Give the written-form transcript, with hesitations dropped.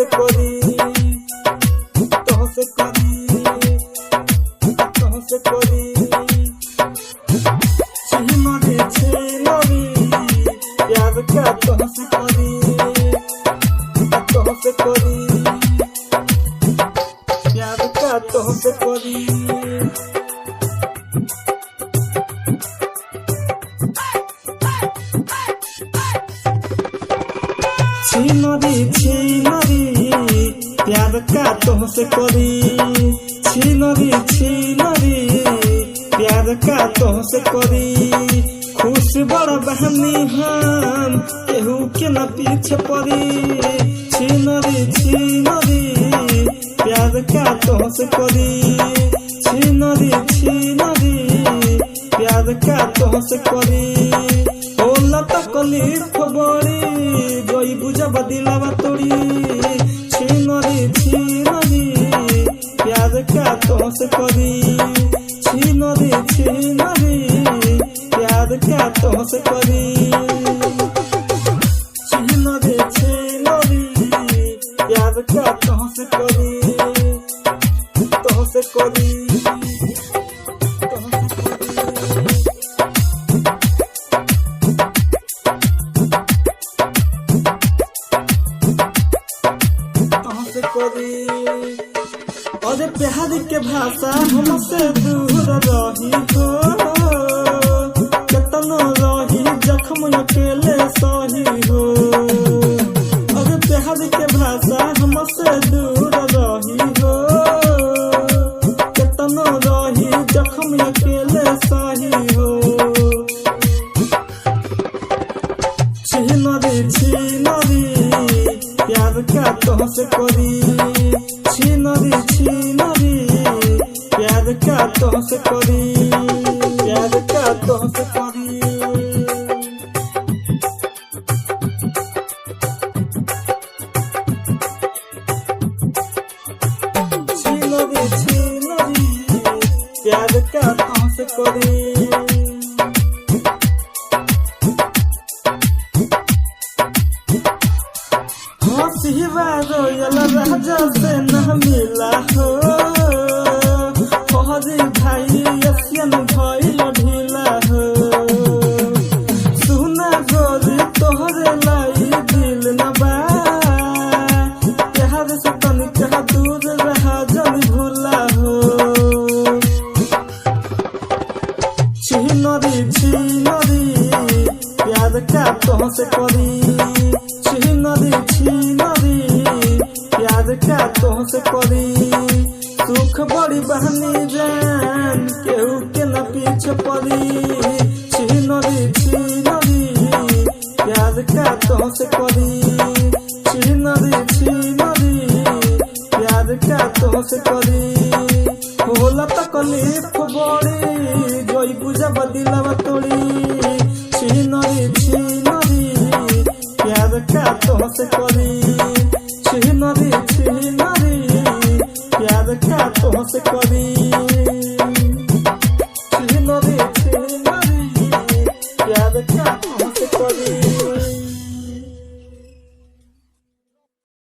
से करी तोहसे करी तोहसे करी छिनरी छिनरी प्यार का तोहसे करी तोहसे करी प्यार का तोहसे करी छिनरी छिनरी प्यार का तोहसे करी छिनरी छिनरी प्यार का तोहसे करी खुश बड़ा बहनी हम केहू के न पीछे पड़ी छिनरी छिनरी प्यार का तोहसे करी छिनरी छिनरी प्यार का तोहसे करी होला तकलीफ बड़ी जोई बुझा बदिलावा तोड़ी छिनरी छिनरी प्यार का तोहसे करी छिनरी छिनरी प्यार का तोहसे करी छिनरी छिनरी प्यार का तोहसे करी तोहसे करी अरे प्यार के भाषा हमसे दूर रही हो कितनो रही जख्म अकेले सही हो अरे प्यार के भाषा हमसे दूर रही हो कितनो रही जख्म अकेले सही हो छिनरी छिनरी प्यार का तोहसे करी छिनरी छिनरी प्यार का तोहसे करी प्यार का तोहसे करी छिनरी छिनरी प्यार का तोहसे करी सिवा रोयल राजा से न मिला हो हरी भाई यसियन भइल ढीला हो सुना गोरी तोहरे लाई दिल न बा प्यार से तनिका दूर रहा जन भूला हो छिनरी छिनरी प्यार का तोहसे करी छिनरी छिनरी प्यार का तोहसे करी सुख बड़ी बहनी जान केहू के न पीछे पड़ी छिनरी छिनरी प्यार का तोहसे करी छिनरी छिनरी प्यार का तोहसे करी होला तकलीफ बड़ी जोई बुझा बदिलावा तोड़ी छिनरी छिनरी प्यार का तोहसे करी